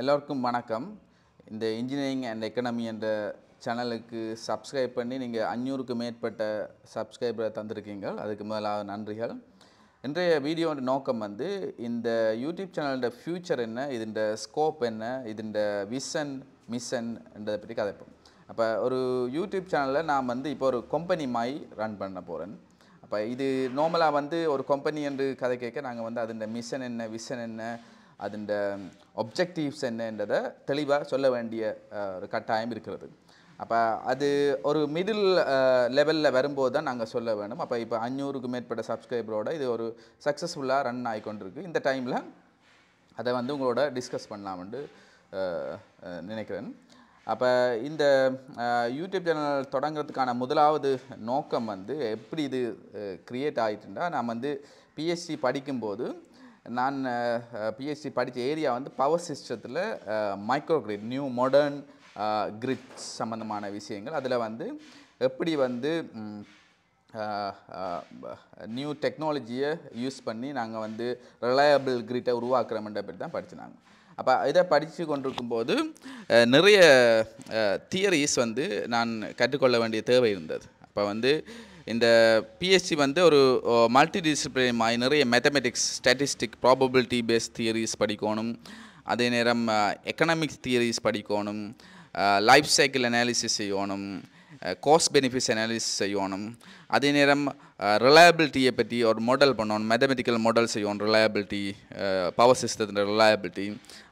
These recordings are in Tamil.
எல்லோருக்கும் வணக்கம். இந்த இன்ஜினியரிங் அண்ட் எக்கனாமி என்ற சேனலுக்கு சப்ஸ்கிரைப் பண்ணி நீங்கள் 500க்கு மேற்பட்ட சப்ஸ்கிரைபரை தந்திருக்கீங்க. அதுக்கு முதலாக நன்றிகள். இன்றைய வீடியோட நோக்கம் வந்து இந்த யூடியூப் சேனலோட ஃபியூச்சர் என்ன, இதன் ஸ்கோப் என்ன, இதன் விஷன் மிஷன் என்றதை பற்றி கதைப்போம். அப்போ ஒரு யூடியூப் சேனலில் நான் வந்து இப்போ ஒரு கம்பெனி மாதிரி ரன் பண்ண போகிறேன். அப்போ இது நார்மலாக வந்து ஒரு கம்பெனி என்று கதை கேட்க நாங்கள் வந்து அதன் மிஷன் என்ன, விஷன் என்ன, அதன் ஒப்ஜெக்டிவ்ஸ் என்னன்றதை தெளிவாக சொல்ல வேண்டிய ஒரு கட்டாயம் இருக்கிறது. அப்போ அது ஒரு மிடில் லெவலில் வரும்போது தான் நாங்கள் சொல்ல வேணும். அப்போ இப்போ 500க்கு மேற்பட்ட சப்ஸ்கிரைபரோட இது ஒரு சக்ஸஸ்ஃபுல்லாக ரன் ஆகிக்கொண்டிருக்கு. இந்த டைமில் அதை வந்து உங்களோட டிஸ்கஸ் பண்ணலாம்னு நினைக்கிறேன். அப்போ இந்த யூடியூப் சேனல் தொடங்கிறதுக்கான முதலாவது நோக்கம் வந்து எப்படி இது க்ரியேட் ஆகிட்டுன்னா, நான் வந்து பிஎஸ்சி படிக்கும்போது நான் பிஎஸ்சி படித்த ஏரியா வந்து பவர் சிஸ்டத்தில் micro grid, new modern grid சம்மந்தமான விஷயங்கள். அதில் வந்து எப்படி வந்து நியூ டெக்னாலஜியை யூஸ் பண்ணி நாங்கள் வந்து ரிலையபிள் கிரிட்டை உருவாக்குறோம்ன்ற பற்றி தான் படிச்சினாங்க. அப்போ இதை படித்து கொண்டிருக்கும்போது நிறைய தியரிஸ் வந்து நான் கற்றுக்கொள்ள வேண்டிய தேவை இருந்தது. அப்போ வந்து இந்த பிஎஸ்சி வந்து ஒரு மல்டி டிசிப்ளின் மாதிரி நிறைய mathematics, statistic, probability based theories படிக்கணும். அதே நேரம் எக்கனாமிக்ஸ் தியரிஸ் படிக்கணும், லைஃப் சைக்கிள் அனாலிசிஸ் செய்யணும், காஸ்ட் பெனிஃபிட்ஸ் அனாலிசிஸ் செய்யணும். அதே நேரம் ரிலையபிலிட்டியை பற்றி ஒரு மாடல் பண்ணணும், மேத்தமெட்டிக்கல் மாடல் செய்யணும், ரிலையபிலிட்டி, பவர் சிஸ்டத்தின் ரிலையபிலிட்டி.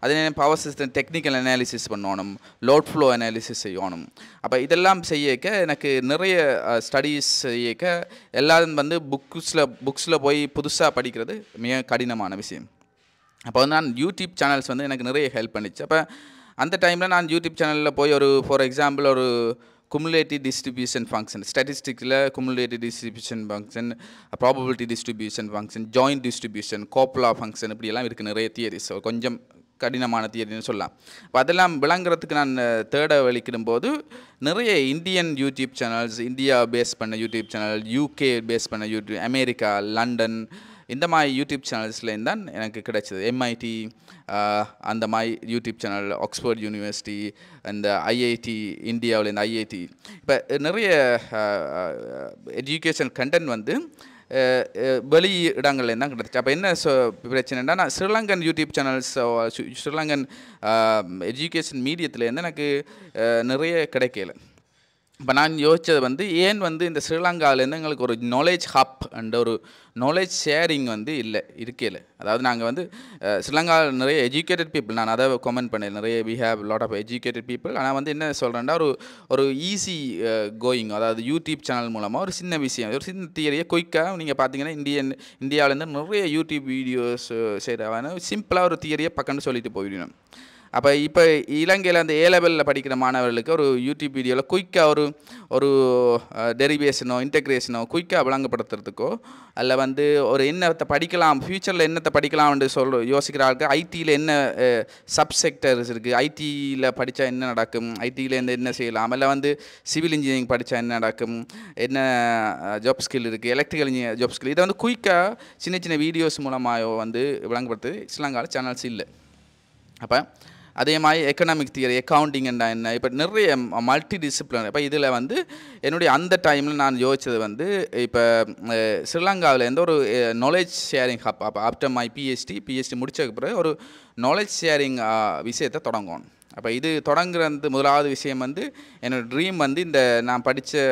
அதே நேரம் பவர் சிஸ்டம் டெக்னிக்கல் அனாலிசிஸ் பண்ணணும், லோட் ஃப்ளோ அனாலிசிஸ் செய்யணும். அப்போ இதெல்லாம் செய்யக்க எனக்கு நிறைய ஸ்டடீஸ் செய்யக்க எல்லாரும் வந்து புக்ஸில் போய் புதுசாக படிக்கிறது மிக கடினமான விஷயம். அப்போ வந்து நான் யூடியூப் சேனல்ஸ் வந்து எனக்கு நிறைய ஹெல்ப் பண்ணிச்சு. அப்போ அந்த டைமில் நான் யூடியூப் சேனலில் போய் ஒரு ஃபார் எக்ஸாம்பிள் ஒரு குமுலேட்டிவ் டிஸ்ட்ரிபியூஷன் ஃபங்க்ஷன், ஸ்டாட்டிஸ்டிக்கில் cumulative distribution function, probability distribution function, joint distribution, copula function, இப்படியெல்லாம் இருக்குது நிறைய தியரிஸ், கொஞ்சம் கடினமான தியரின்னு சொல்லலாம். இப்போ அதெல்லாம் விளங்குறதுக்கு நான் தேட வலிக்கிடும்போது நிறைய Indian YouTube channels, India base பண்ண யூடியூப் சேனல், யூகே பேஸ் பண்ண யூடியூப், அமெரிக்கா, லண்டன், இந்த மாதிரி யூடியூப் சேனல்ஸ்லேருந்து தான் எனக்கு கிடைச்சது. எம்ஐடி அந்த மாதிரி யூடியூப் சேனல், ஆக்ஸ்ஃபோர்ட் யூனிவர்சிட்டி, அந்த ஐஐடி, இந்தியாவிலேருந்து ஐஐடி, இப்போ நிறைய எஜுகேஷன் கண்டென்ட் வந்து வெளி இடங்கள்லேருந்து தான் கிடச்சிச்சு. அப்போ என்ன பிரச்சனைன்னா, நான் Sri Lankan YouTube channels, Sri Lankan education மீடியத்துலேருந்து எனக்கு நிறைய கிடைக்கல. இப்போ நான் யோசித்தது வந்து ஏன் வந்து இந்த ஸ்ரீலங்காவிலேருந்து எங்களுக்கு ஒரு நாலேஜ் ஹப் அண்ட் ஒரு நாலேஜ் ஷேரிங் வந்து இருக்கல. அதாவது நாங்கள் வந்து ஸ்ரீலங்காவில் நிறைய எஜுகேட்டட் பீப்புள், நான் அதை கமெண்ட் பண்ணேன், நிறைய we have lot of educated people. ஆனால் வந்து என்ன சொல்கிறேன்னா, ஒரு ஈஸி கோயிங், அதாவது யூடியூப் சேனல் மூலமாக ஒரு சின்ன விஷயம், ஒரு சின்ன தியரியை குயிக்காக நீங்கள் பார்த்தீங்கன்னா இந்தியாவிலேருந்து நிறைய யூடியூப் வீடியோஸ் செய்கிறவன சிம்பிளாக ஒரு தியரியை பக்கம்னு சொல்லிட்டு போயிடணும். அப்போ இப்போ இலங்கையில் அந்த ஏ லெவலில் படிக்கிற மாணவர்களுக்கு ஒரு யூடியூப் வீடியோவில் குயிக்காக ஒரு டெரிவேஷனோ இன்டெக்ரேஷனோ குயிக்காக விளங்கப்படுத்துறதுக்கோ, அல்ல வந்து ஒரு என்னத்தை படிக்கலாம், ஃப்யூச்சரில் என்னத்தை படிக்கலாம்னு யோசிக்கிறாங்க. ஐடியில் என்ன சப்செக்டர்ஸ் இருக்குது, ஐடியில் படித்தா என்ன நடக்கும், ஐடியில் என்ன செய்யலாம், இல்லை வந்து சிவில் இன்ஜினியரிங் படித்தா என்ன நடக்கும், என்ன ஜாப் ஸ்கில் இருக்குது, எலக்ட்ரிக்கல் இன்ஜினியர் ஜாப் ஸ்கில், இதை வந்து குயிக்காக சின்ன சின்ன வீடியோஸ் மூலமாக வந்து விளங்கப்படுத்து ஸ்ரீலங்காவில் சேனல்ஸ் இல்லை. அப்போ அதே மாதிரி எக்கனாமிக் தியரி, அக்கௌண்டிங் என்ன, இப்போ நிறைய மல்டி டிசிப்ளின். இப்போ இதில் வந்து என்னுடைய அந்த டைமில் நான் யோசித்தது வந்து இப்போ ஸ்ரீலங்காவில் எந்த ஒரு நாலேஜ் ஷேரிங் ஹப், அப்போ ஆஃப்டர் மை பிஹெச்டி முடிச்சதுக்கு பிறகு ஒரு நாலேஜ் ஷேரிங் விஷயத்தை தொடங்கணும். அப்போ இது தொடங்குறது முதலாவது விஷயம் வந்து என்னோடய ட்ரீம் வந்து இந்த நான் படித்த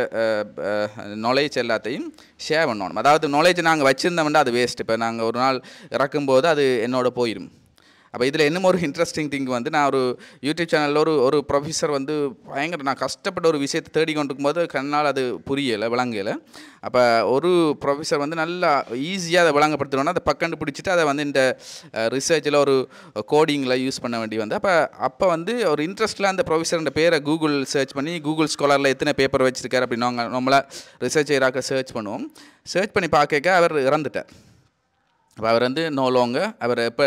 நாலேஜ் எல்லாத்தையும் ஷேர் பண்ணணும். அதாவது நாலேஜ் நாங்கள் வச்சுருந்தோம்னா அது வேஸ்ட். இப்போ நாங்கள் ஒரு நாள் இறக்கும்போது அது என்னோட போயிடும். அப்போ இதில் இன்னும் ஒரு இன்ட்ரெஸ்டிங் திங் வந்து, நான் ஒரு யூடியூப் சேனலில் ஒரு ப்ரொஃபஸர் வந்து பயங்கர நான் கஷ்டப்பட்ட ஒரு விஷயத்தை தேடி கொண்டு இருக்கும்போது கண்ணால் அது புரியலை, விளங்கலை. அப்போ ஒரு ப்ரொஃபஸர் வந்து நல்லா ஈஸியாக அதை விளங்கப்படுத்தணுன்னா அதை பக்கண்டு பிடிச்சிட்டு அதை வந்து இந்த ரிசர்ச்சில் ஒரு கோடிங்கில் யூஸ் பண்ண வேண்டி வந்து அப்போ வந்து ஒரு இன்ட்ரெஸ்ட்டில் அந்த ப்ரொஃபஸர்ன்ற பேரை கூகுள் சர்ச் பண்ணி கூகுள் ஸ்காலரில் எத்தனை பேப்பர் வச்சுருக்காரு அப்படின்னு நம்மளை ரிசர்ச் செய்கிறாக்க சர்ச் பண்ணுவோம். சர்ச் பண்ணி பார்க்க அவர் இறந்துட்டார். அப்போ அவர் வந்து நோ லோங்க அவர் எப்போ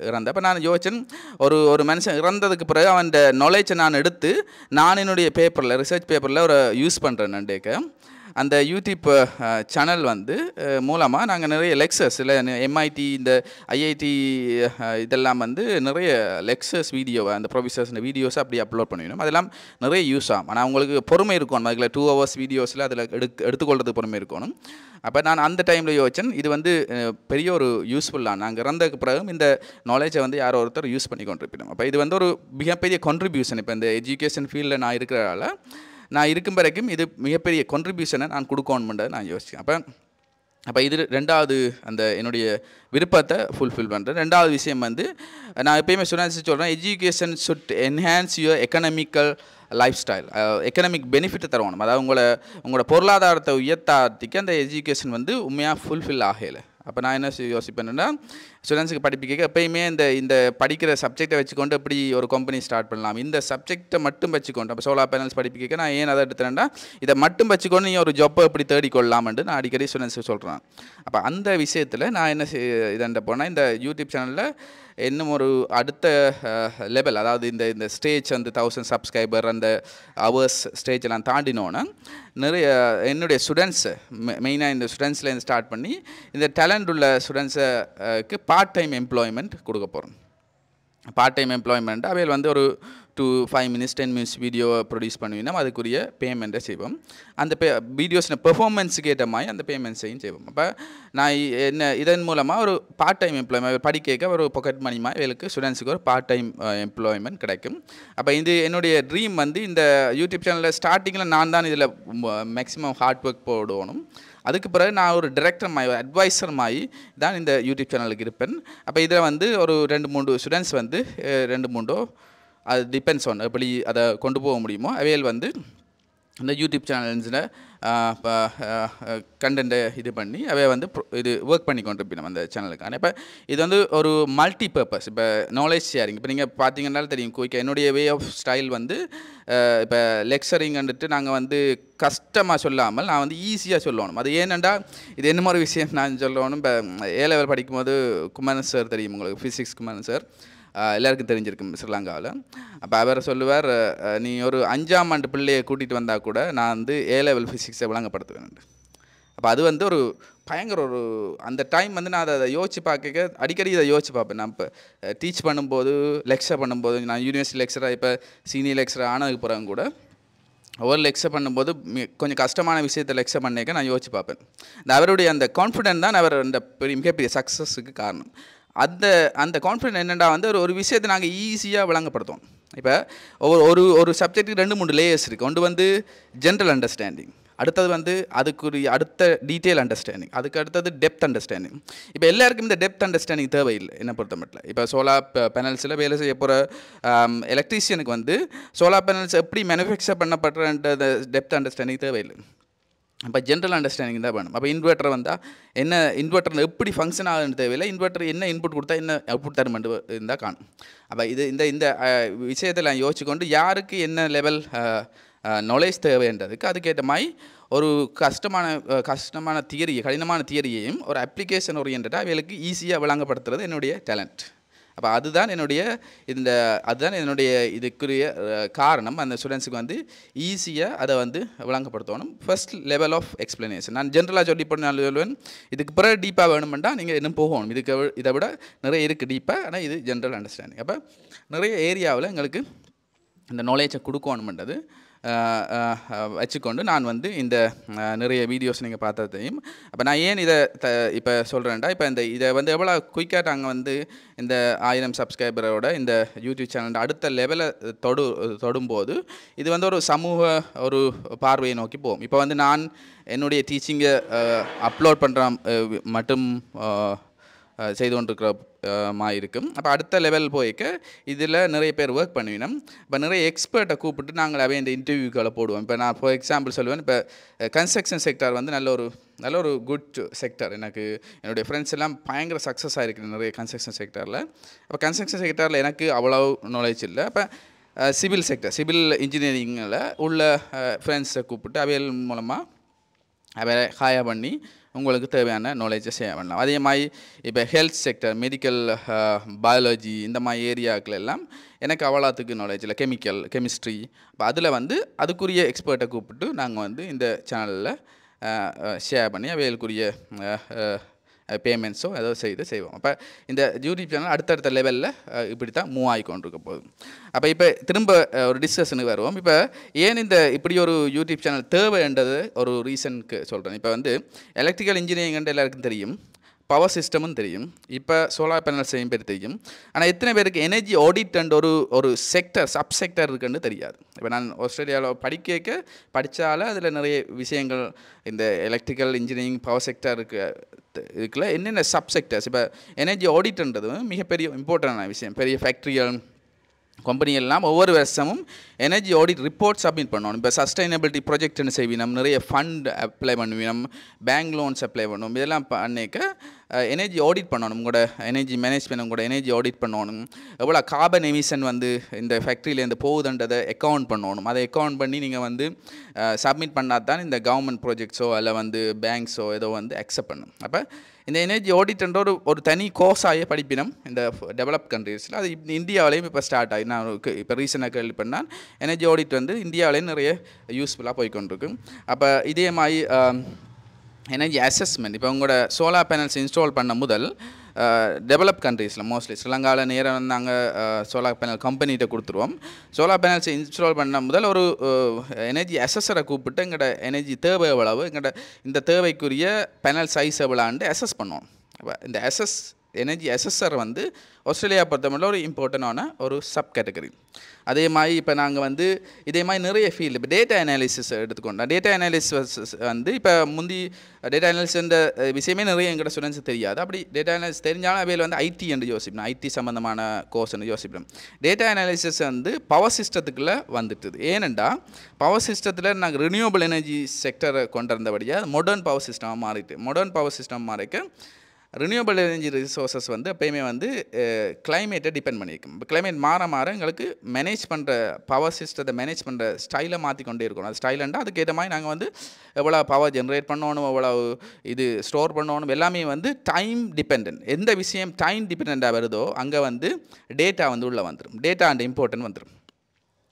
இறந்த. அப்போ நான் யோசிச்சேன், ஒரு மனுஷன் இறந்ததுக்கு பிறகு அவன் நாலேஜை நான் எடுத்து நான் என்னுடைய பேப்பரில் ரிசர்ச் பேப்பரில் ஒரு யூஸ் பண்ணுறேன். அந்த யூடியூப் சேனல் வந்து மூலமாக நாங்கள் நிறைய லெக்சர்ஸ் இல்லை எம்ஐடி இந்த ஐஐடி இதெல்லாம் வந்து நிறைய லெக்சர்ஸ் வீடியோ அந்த ப்ரொஃபஸர்ஸ் வீடியோஸ் அப்படி அப்லோட் பண்ணிடணும். அதெல்லாம் நிறைய யூஸ் ஆகும். ஆனால் உங்களுக்கு பொறுமை இருக்கணும். அதில் 2 hours வீடியோஸில் அதில் எடுத்துக்கொள்றது பொறுமை இருக்கணும். அப்போ நான் அந்த டைமில் யோசிச்சேன் இது வந்து பெரிய ஒரு யூஸ்ஃபுல்லாக நாங்கள் இறந்ததுக்கு பிறகும் இந்த நாலேஜை வந்து யாரோ ஒருத்தர் யூஸ் பண்ணி கொண்டிருப்போம். அப்போ இது வந்து ஒரு மிகப்பெரிய கான்ட்ரிபியூஷன். இப்போ இந்த எஜுகேஷன் ஃபீல்டில் நான் இருக்கிறதால நான் இருக்கும் வரைக்கும் இது மிகப்பெரிய கான்ட்ரிபியூஷனை நான் கொடுக்கணும்ன்றதை நான் யோசிச்சேன். அப்போ இது 2வது அந்த என்னுடைய விருப்பத்தை ஃபுல்ஃபில் பண்ணுறேன். 2வது விஷயம் வந்து நான் எப்பயுமே சொல்கிறேன் education should enhance your economical lifestyle. Economic பெனிஃபிட்டை தருவணும். அதாவது உங்களோட பொருளாதாரத்தை உயர்த்தாட்டிக்கு அந்த எஜுகேஷன் வந்து உண்மையாக ஃபுல்ஃபில் ஆகலை. அப்போ நான் என்ன யோசிப்பேன்னா ஸ்டூடெண்ட்ஸுக்கு படிப்பிக்க எப்பயுமே இந்த படிக்கிற சப்ஜெக்டை வச்சுக்கொண்டு எப்படி ஒரு கம்பெனி ஸ்டார்ட் பண்ணலாம், இந்த சப்ஜெக்டை மட்டும் வச்சுக்கொண்டு. அப்போ சோலார் பேனல்ஸ் படிப்பிக்க நான் ஏன் அதை எடுத்துறேன்னா இதை மட்டும் வச்சுக்கொண்டு நீங்கள் ஒரு ஜாப்பை எப்படி தேடிக்கொள்ளலாம்னு நான் அடிக்கடி ஸ்டூடெண்ட்ஸுக்கு சொல்கிறேன். அப்போ அந்த விஷயத்தில் நான் என்ன இதை போனால் இந்த யூடியூப் சேனலில் இன்னும் ஒரு அடுத்த லெவல், அதாவது இந்த ஸ்டேஜ் வந்து 1000 சப்ஸ்கிரைபர் அந்த ஹவர்ஸ் ஸ்டேஜ் எல்லாம் தாண்டினோன்னா நிறைய என்னுடைய ஸ்டூடெண்ட்ஸு மெயினாக இந்த ஸ்டூடெண்ட்ஸ்லேருந்து ஸ்டார்ட் பண்ணி இந்த டேலண்ட் உள்ள ஸ்டூடெண்ட்ஸுக்கு பார்ட் டைம் எம்ப்ளாய்மெண்ட் கொடுக்க போகிறோம். பார்ட் டைம் எம்ப்ளாய்மெண்ட் அவையில் வந்து ஒரு 5 minutes 10 minutes வீடியோ ப்ரொடியூஸ் பண்ணுவீங்கன்னா அதுக்குரிய பேமெண்ட்டை செய்வோம். அந்த வீடியோஸ் பெர்ஃபார்மன்ஸுக்கு ஏற்ற மாதிரி அந்த பேமெண்ட்ஸையும் செய்வோம். அப்போ நான் இதன் மூலமாக ஒரு பார்ட் டைம் எம்ப்ளாய்மெண்ட் படிக்க ஒரு பாக்கெட் மணி மாதிரி இவளுக்கு ஸ்டூடெண்ட்ஸுக்கு ஒரு பார்ட் டைம் எம்ப்ளாய்மெண்ட் கிடைக்கும். அப்போ இது என்னுடைய ட்ரீம் வந்து இந்த யூடியூப் சேனலில் ஸ்டார்டிங்கில் நான் தான் இதில் மேக்ஸிமம் ஹார்ட் ஒர்க் போடணும். அதுக்கு பிறகு நான் ஒரு டைரக்டர் மாதிரி அட்வைசர் மாதிரி தான் இந்த யூடியூப் சேனலுக்கு இருப்பேன். அப்போ இதில் வந்து ஒரு 2-3 ஸ்டூடெண்ட்ஸ் வந்து 2-3 அது டிபெண்ட்ஸ் ஆன் எப்படி அதை கொண்டு போக முடியுமோ அவையில் வந்து இந்த யூடியூப் சேனல்ஸில் கண்டென்ட்டை இது பண்ணி அவை வந்து இது ஒர்க் பண்ணி கொண்டிருப்போம் அந்த சேனலுக்கான. இப்போ இது வந்து ஒரு மல்டி பர்பஸ். இப்போ நாலேஜ் ஷேரிங் இப்போ நீங்கள் பார்த்தீங்கன்னாலும் தெரியும் குயிக்காக என்னுடைய வே ஆஃப் ஸ்டைல் வந்து இப்போ லெக்சரிங்கன்ட்டு நாங்கள் வந்து கஷ்டமாக சொல்லாமல் நான் வந்து ஈஸியாக சொல்லணும். அது ஏனெண்டா இது என்ன மாதிரி விஷயம் நான் சொல்லணும். இப்போ A level படிக்கும்போது குமாரன் சார் தெரியும் உங்களுக்கு, ஃபிசிக்ஸ் குமாரன் சார் எல்லாருக்கும் தெரிஞ்சிருக்கும் ஸ்ரீலங்காவில். அப்போ அவர் சொல்லுவார் நீ ஒரு 5ஆம் ஆண்டு பிள்ளையை கூட்டிகிட்டு வந்தால் கூட நான் வந்து A level ஃபிசிக்ஸை விளங்கப்படுத்துவேன். அப்போ அது வந்து ஒரு பயங்கர ஒரு அந்த டைம் வந்து நான் அதை யோசித்து பார்க்க அடிக்கடி இதை யோசித்து பார்ப்பேன். நான் இப்போ டீச் பண்ணும்போது லெக்சர் பண்ணும்போது நான் யூனிவர்சிட்டி லெக்சராக இப்போ சீனியர் லெக்சர் ஆனதுக்கு பிறகு கூட ஒவ்வொரு லெக்சர் பண்ணும்போது கொஞ்சம் கஷ்டமான விஷயத்தை லெக்சர் பண்ணிக்க நான் யோசிச்சு பார்ப்பேன். அவருடைய அந்த கான்ஃபிடென்ட் தான் அவர் அந்த மிகப்பெரிய சக்ஸஸுக்கு காரணம். அந்த கான்ஃபிடென்ட் என்னென்னா வந்து ஒரு விஷயத்தை நாங்கள் ஈஸியாக விளங்கப்படுத்துவோம். இப்போ ஒரு சப்ஜெக்ட்டுக்கு 2-3 லேயர்ஸ் இருக்குது. ஒன்று வந்து ஜென்ரல் அண்டர்ஸ்டாண்டிங், அடுத்தது வந்து அதுக்குரிய அடுத்த டீட்டெயில் அண்டர்ஸ்டாண்டிங், அதுக்கு அடுத்தது டெப்த் அண்டர்ஸ்டாண்டிங். இப்போ எல்லாருக்கும் இந்த டெப்த் அண்டர்ஸ்டாண்டிங் தேவையில்லை என்ன பொறுத்த மட்டும். இப்போ சோலார் பேனல்ஸில் வேலை செய்ய போகிற எலக்ட்ரீஷியனுக்கு வந்து சோலார் பேனல்ஸ் எப்படி மேனுஃபேக்சர் பண்ணப்படுறன்றது டெப்த் அண்டர்ஸ்டாண்டிங் தேவையில்லை. அப்போ ஜென்ரல் அண்டர்ஸ்டாண்டிங் தான் வேணும். அப்போ இன்வெர்ட்டர் வந்தால் என்ன, இன்வெர்ட்டர் எப்படி ஃபங்க்ஷன் ஆகுதுன்னு தேவையில்லை, இன்வெர்ட்டர் என்ன இன்புட் கொடுத்தா என்ன அவுட்புட் தருமெண்டு இருந்தால் காணும். அப்போ இந்த விஷயத்தை நான் யோசிச்சுக்கொண்டு யாருக்கு என்ன லெவல் நாலேஜ் தேவைன்றதுக்கு அதுக்கேற்ற மாதிரி ஒரு கஷ்டமான தியரியை, கடினமான தியரியையும் ஒரு அப்ளிகேஷன் ஓரியன்டாக அவங்களுக்கு ஈஸியாக விளங்கப்படுத்துறது என்னுடைய டேலண்ட். அப்போ அதுதான் என்னுடைய இதுக்குரிய காரணம். அந்த ஸ்டூடெண்ட்ஸுக்கு வந்து ஈஸியாக அதை வந்து விளங்கப்படுத்தணும். ஃபர்ஸ்ட் லெவல் ஆஃப் எக்ஸ்ப்ளனேஷன் நான் ஜென்ரலாக நான் சொல்லுவேன். இதுக்கு பிறகு டீப்பாக வேணுமெண்டா நீங்கள் இன்னும் போகணும். இதை விட நிறைய இருக்குது டீப்பாக, ஆனால் இது ஜென்ரல் அண்டர்ஸ்டாண்டிங். அப்போ நிறைய ஏரியாவில் எங்களுக்கு இந்த நாலேஜை கொடுக்கணுமென்றது வச்சுக்கொண்டு நான் வந்து இந்த நிறைய வீடியோஸ் நீங்கள் பார்த்ததையும் அப்போ நான் ஏன் இதை இப்போ சொல்கிறேன்டா, இப்போ இதை வந்து எவ்வளோ குயிக்காக நாங்கள் வந்து இந்த 1000 சப்ஸ்கிரைபரோட இந்த யூடியூப் சேனல் அடுத்த லெவலை தொடும்போது இது வந்து ஒரு சமூக ஒரு பார்வையை நோக்கி போகும். இப்போ வந்து நான் என்னுடைய டீச்சிங்கை அப்லோட் பண்ணுற மட்டும் செய்து கொண்டிருக்கிற இருக்கும். அப்போ அடுத்த லெவல் போய்க்க இதில் நிறைய பேர் ஒர்க் பண்ணுவினோம். இப்போ நிறைய எக்ஸ்பர்ட்டை கூப்பிட்டு நாங்கள் அவை இந்த இன்டர்வியூக்களை போடுவோம். இப்போ நான் ஃபார் எக்ஸாம்பிள் சொல்லுவேன், இப்போ கன்ஸ்ட்ரக்ஷன் செக்டார் வந்து நல்ல ஒரு குட் செக்டர். என்னுடைய ஃப்ரெண்ட்ஸ் எல்லாம் பயங்கர சக்ஸஸ் ஆகிருக்கு நிறைய கன்ஸ்ட்ரக்ஷன் செக்டாரில். அப்போ கன்ஸ்ட்ரக்ஷன் செக்டாரில் எனக்கு அவ்வளோ நாலேஜ் இல்லை. அப்போ சிவில் இன்ஜினியரிங்கில் உள்ள ஃப்ரெண்ட்ஸை கூப்பிட்டு அவைகள் மூலமாக அவை ஹாயா பண்ணி உங்களுக்கு தேவையான நாலேஜை ஷேர் பண்ணலாம். அதே மாதிரி இப்போ ஹெல்த் செக்டர், மெடிக்கல், பயாலஜி இந்த மாதிரி ஏரியாக்கள் எல்லாம் எனக்கு அவ்வளோத்துக்கு நாலேஜ் இல்லை, கெமிஸ்ட்ரி. இப்போ அதில் வந்து அதுக்குரிய எக்ஸ்பர்ட்டை கூப்பிட்டு நாங்கள் வந்து இந்த சேனலில் ஷேர் பண்ணி அவைகளுக்குரிய பேமெண்ட்ஸோ ஏதோ செய்வோம். அப்போ இந்த யூடியூப் சேனல் அடுத்தடுத்த லெவலில் இப்படி தான் மூவ் ஆகிக்கொண்டிருக்க போகுது. அப்போ இப்போ திரும்ப ஒரு டிஸ்கஷனுக்கு வருவோம். இப்போ ஏன் இந்த இப்படி ஒரு யூடியூப் சேனல் தேவைன்றது ஒரு ரீசனுக்கு சொல்கிறேன். இப்போ வந்து எலக்ட்ரிக்கல் இன்ஜினியரிங் எல்லாருக்கும் தெரியும், பவர் சிஸ்டமும் தெரியும், இப்போ சோலார் பேனல் செய்யும் பேர் தெரியும். ஆனால் எத்தனை பேருக்கு எனர்ஜி ஆடிட் அண்ட் ஒரு செக்டர் சப்செக்டர் இருக்குன்னு தெரியாது. இப்போ நான் ஆஸ்திரேலியாவில் படித்தால அதில் நிறைய விஷயங்கள் இந்த எலக்ட்ரிக்கல் இன்ஜினியரிங் பவர் செக்டருக்கு இருக்குல்ல என்னென்ன சப்செக்டர்ஸ். இப்போ எனர்ஜி ஆடிட்ன்றது மிகப்பெரிய இம்பார்ட்டண்டான விஷயம். பெரிய ஃபேக்ட்ரிகள் கம்பெனி எல்லாம் ஒவ்வொரு வருஷமும் எனர்ஜி ஆடிட் ரிப்போர்ட் சப்மிட் பண்ணணும். இப்போ சஸ்டைனபிலிட்டி ப்ராஜெக்ட்னு செய்வினோம், நிறைய ஃபண்ட் அப்ளை பண்ணுவினோம், பேங்க் லோன்ஸ் அப்ளை பண்ணணும். இதெல்லாம் பண்ணிக்க எனர்ஜி ஆடிட் பண்ணணும். உங்களோட எனர்ஜி மேனேஜ்மெண்ட், உங்களோட எனர்ஜி ஆடிட் பண்ணணும். எவ்வளோ கார்பன் எமிஷன் வந்து இந்த ஃபேக்ட்ரியிலேருந்து போகுதுன்றதை அக்கௌண்ட் பண்ணணும். அதை அக்கௌண்ட் பண்ணி நீங்கள் வந்து சப்மிட் பண்ணால் தான் இந்த கவர்மெண்ட் ப்ராஜெக்ட்ஸோ இல்லை வந்து பேங்க்ஸோ ஏதோ வந்து அக்செப்ட் பண்ணணும். அப்போ இந்த எனர்ஜி ஆடிட்ன்ற ஒரு தனி கோர்ஸாக படிப்பினம் இந்த டெவலப் கண்ட்ரீஸில். அது இந்தியாவிலையும் இப்போ ஸ்டார்ட் ஆகி நான் இப்போ ரீசெண்டாக கேள்வி பண்ணால் எனர்ஜி ஆடிட் வந்து இந்தியாவிலையும் நிறைய யூஸ்ஃபுல்லாக போய்கொண்டிருக்கு. அப்போ இதே மாதிரி எனர்ஜி அசஸ்மெண்ட், இப்போ உங்களோட சோலார் பேனல்ஸ் இன்ஸ்டால் பண்ண முதல் டெவலப் கண்ட்ரீஸில் மோஸ்ட்லி ஸ்ரீலங்காவில் நேராக வந்து நாங்கள் சோலார் பேனல் கம்பெனிகிட்ட கொடுத்துருவோம். சோலார் பேனல்ஸ் இன்ஸ்டால் பண்ண முதல் ஒரு எனர்ஜி அசஸரை கூப்பிட்டு எங்களோட எனர்ஜி தேவை எவ்வளவு, எங்களோட இந்த தேவைக்குரிய பேனல் சைஸ் எவ்வளோன்னு அசஸ் பண்ணுவோம். அப்போ இந்த எனர்ஜி அசஸர் வந்து ஆஸ்திரேலியா பொறுத்தமட்டில் ஒரு இம்பார்ட்டண்டான ஒரு சப் கேட்டகரி. அதே மாதிரி இப்போ நாங்கள் வந்து இதே மாதிரி நிறைய ஃபீல்டு, இப்போ டேட்டா அனாலிசிஸ் எடுத்துக்கொண்டோம். டேட்டா அனாலிசிஸ் வந்து இப்போ முந்தி டேட்டா அனாலிசிஸ் இந்த விஷயமே நிறைய எங்களோட ஸ்டூடெண்ட்ஸ் தெரியாது. அப்படி டேட்டா அனாலிசிஸ் தெரிஞ்சாலும் அவையில் வந்து ஐடி என்று யோசிப்போம், ஐடி சம்மந்தமான கோர்ஸ்ன்னு யோசிப்போம். டேட்டா அனாலிசிஸ் வந்து பவர் சிஸ்டத்துக்குள்ளே வந்துட்டுது. ஏனெண்டா பவர் சிஸ்டத்தில் நாங்கள் ரினியூவபிள் எனர்ஜி செக்டரை கொண்டு வந்தபடியாக மாடர்ன் பவர் சிஸ்டமாக மாறிட்டு, மாடர்ன் பவர் சிஸ்டம் மாறிக்க ரினியூவபிள் எனர்ஜி ரிசோர்ஸஸ் வந்து எப்பயுமே வந்து கிளைமேட்டை டிபெண்ட் பண்ணியிருக்கும். இப்போ கிளைமேட் மாற எங்களுக்கு மேனேஜ் பண்ணுற பவர் சிஸ்டத்தை மேனேஜ் பண்ணுற ஸ்டைலை மாற்றிக்கொண்டே இருக்கணும். அது ஸ்டைலண்டா அதுக்கேற்ற மாதிரி நாங்கள் வந்து எவ்வளோ பவர் ஜென்ரேட் பண்ணணும், எவ்வளோ இது ஸ்டோர் பண்ணணும், எல்லாமே வந்து டைம் டிபெண்ட். எந்த விஷயம் டைம் டிபெண்ட்டாக வருதோ அங்கே வந்து டேட்டா வந்து உள்ளே வந்துடும், டேட்டா அண்ட் இம்பார்ட்டன்ட் வந்துடும்.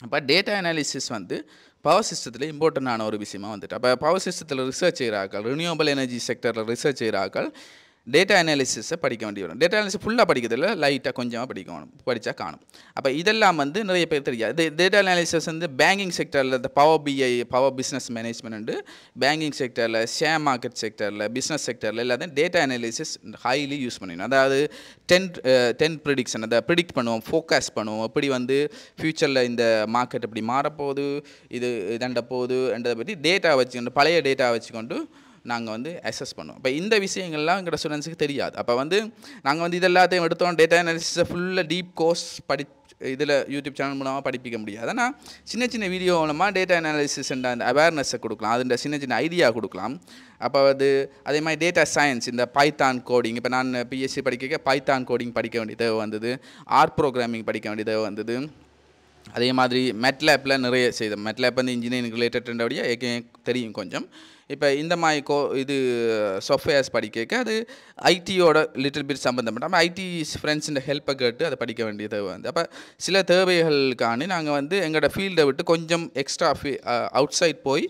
அப்போ டேட்டா அனாலிசிஸ் வந்து பவர் சிஸ்டத்தில் இம்பார்ட்டண்டான ஒரு விஷயமாக வந்துட்டு, அப்போ பவர் சிஸ்டத்தில் ரிசர்ச் செய்கிறார்கள், ரினியூவபிள் எனர்ஜி செக்டரில் ரிசர்ச் செய்கிறார்கள், டேட்டா அனாலிசிஸை படிக்க வேண்டி வரும். டேட்டா அனாலிசிஸ் ஃபுல்லாக படிக்கிறதில்ல, லைட்டாக கொஞ்சமாக படிக்கணும், படித்தா காணும். அப்போ இதெல்லாம் வந்து நிறைய பேர் தெரியாது. டேட்டா அனாலிசிஸ் வந்து பேங்கிங் செக்டரில் இந்த power BI, power business management, banking செக்டரில், ஷேர் மார்க்கெட் செக்டரில், பிஸ்னஸ் செக்டரில் எல்லாத்தையும் டேட்டா அனாலிசிஸ் ஹைலி யூஸ் பண்ணிடணும். அதாவது டென் ப்ரிடிக்ஷன், அதை ப்ரிடிக்ட் பண்ணுவோம், ஃபோக்கஸ் பண்ணுவோம், எப்படி வந்து ஃப்யூச்சரில் இந்த மார்க்கெட் எப்படி மாறப்போகுது, இது இதண்ட போகுதுன்றதை பற்றி டேட்டா வச்சுக்கொண்டு, பழைய டேட்டா வச்சுக்கொண்டு நாங்கள் வந்து அசஸ் பண்ணுவோம். இப்போ இந்த விஷயங்கள்லாம் எங்களோட ஸ்டூடெண்ட்ஸுக்கு தெரியாது. அப்போ வந்து நாங்கள் வந்து இது எல்லாத்தையும் எடுத்தோம், டேட்டா அனாலிசிஸை ஃபுல்லாக டீப் கோர்ஸ் இதில் யூடியூப் சேனல் மூலமாக படிப்பிக்க முடியாது. ஆனால் சின்ன சின்ன வீடியோ மூலமாக டேட்டா அனாலிசிஸ் அந்த அவேர்னஸை கொடுக்கலாம், அதில் சின்ன சின்ன ஐடியா கொடுக்கலாம். அப்போ அதே மாதிரி டேட்டா சயின்ஸ், இந்த பைத்தான் கோடிங், இப்போ நான் பிஎஸ்சி படிக்க பைத்தான் கோடிங் படிக்க வேண்டிய தேவை வந்தது, ஆர்ட் ப்ரோக்ராமிங் படிக்க வேண்டிய தேவை வந்தது. அதே மாதிரி மெட்லேப்பில் நிறைய செய்தோம். மெட்லேப் வந்து இன்ஜினியரிங் ரிலேட்டட்ன்றபடியா தெரியும் கொஞ்சம். இப்போ இந்த மாதிரி இது சாஃப்ட்வேர்ஸ் படிக்க அது ஐடியோட லிட்டில் பிட் சம்மந்தப்பட்ட ஐடி ஃப்ரெண்ட்ஸுன்ற ஹெல்ப்பை கேட்டு அதை படிக்க வேண்டிய தேவை வந்து. அப்போ சில தேவைகளுக்காண்டி நாங்கள் வந்து எங்களோட ஃபீல்டை விட்டு கொஞ்சம் எக்ஸ்ட்ரா அவுட் சைட் போய்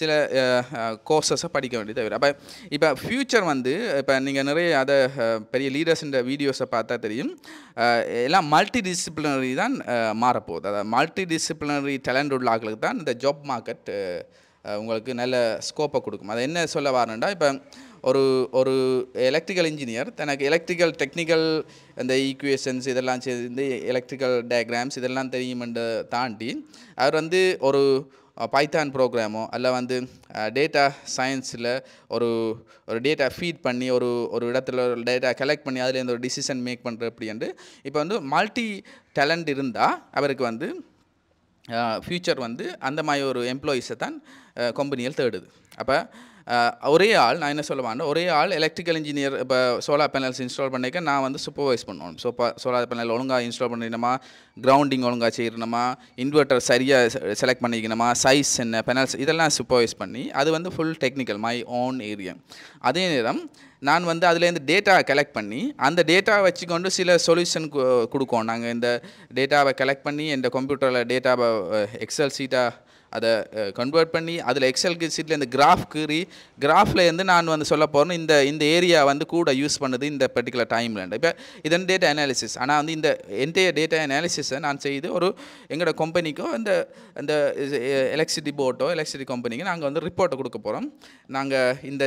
சில கோர்சஸை படிக்க வேண்டியது தவிர. அப்போ இப்போ ஃப்யூச்சர் வந்து இப்போ நீங்கள் நிறைய அதை பெரிய லீடர்ஸுன்ற வீடியோஸை பார்த்தா தெரியும், எல்லாம் மல்டி டிசிப்ளினரி தான் மாறப்போகுது. அதாவது மல்டி டிசிப்ளினரி டேலண்ட் உள்ள ஆட்களுக்கு தான் இந்த ஜாப் மார்க்கெட் உங்களுக்கு நல்ல ஸ்கோப்பை கொடுக்கும். அதை என்ன சொல்ல வரேன்டா, இப்போ ஒரு எலக்ட்ரிக்கல் இன்ஜினியர் தனக்கு எலக்ட்ரிக்கல் டெக்னிக்கல் அந்த ஈக்குவேஷன்ஸ் இதெல்லாம் சேர்ந்து எலக்ட்ரிக்கல் டயக்ராம்ஸ் இதெல்லாம் தெரியுமென்று தாண்டி அவர் வந்து ஒரு பைத்தான் ப்ரோக்ராமோ அல்ல வந்து டேட்டா சயின்ஸில் ஒரு டேட்டா ஃபீட் பண்ணி ஒரு இடத்துல ஒரு டேட்டா கலெக்ட் பண்ணி அதுலேருந்து ஒரு டிசிஷன் மேக் பண்ணுற அப்படின்ட்டு இப்போ வந்து மல்டி டேலண்ட் இருந்தால் அவருக்கு வந்து ஃப்யூச்சர் வந்து அந்த மாதிரி ஒரு எம்ப்ளாயீஸை தான் கம்பெனிகள் தேடுது. அப்போ ஒரே ஆள் நான் என்ன சொல்ல வேண்டாம், ஒரே ஆள் எலக்ட்ரிக்கல் இன்ஜினியர் இப்போ சோலார் பேனல்ஸ் இன்ஸ்டால் பண்ணிக்க நான் வந்து சூப்பர்வைஸ் பண்ணணும். சோலார் பேனல் ஒழுங்காக இன்ஸ்டால் பண்ணிக்கணுமா, கிரவுண்டிங் ஒழுங்காக செய்யணுமா, இன்வெர்ட்டர் சரியாக செலக்ட் பண்ணிக்கணுமா, சைஸ் என்ன, பேனல்ஸ் இதெல்லாம் சூப்பர்வைஸ் பண்ணி அது வந்து full technical my own area. அதே நேரம் நான் வந்து அதுலேருந்து டேட்டா கலெக்ட் பண்ணி அந்த டேட்டாவை வச்சுக்கொண்டு சில சொல்யூஷன் கொடுக்கோம். நாங்கள் இந்த டேட்டாவை கலெக்ட் பண்ணி இந்த கம்ப்யூட்டரில் டேட்டாவை எக்ஸல் சீட்டாக அதை கன்வெர்ட் பண்ணி அதில் எக்ஸல் சீட்டில் இந்த கிராஃப் கீறி கிராஃப்லேருந்து நான் வந்து சொல்ல போகிறேன் இந்த ஏரியா வந்து கூட யூஸ் பண்ணுது இந்த பர்டிகுலர் டைமில். இப்போ இதன் டேட்டா அனாலிசிஸ். ஆனால் வந்து இந்த என்டையர் டேட்டா அனாலிசிஸை நான் செய்து ஒரு எங்களோட கம்பெனிக்கோ இந்த எலக்ட்ரிசிட்டி போர்ட்டோ எலக்ட்ரிசிட்டி கம்பெனிக்கு நாங்கள் வந்து ரிப்போர்ட்டை கொடுக்க போகிறோம். நாங்கள் இந்த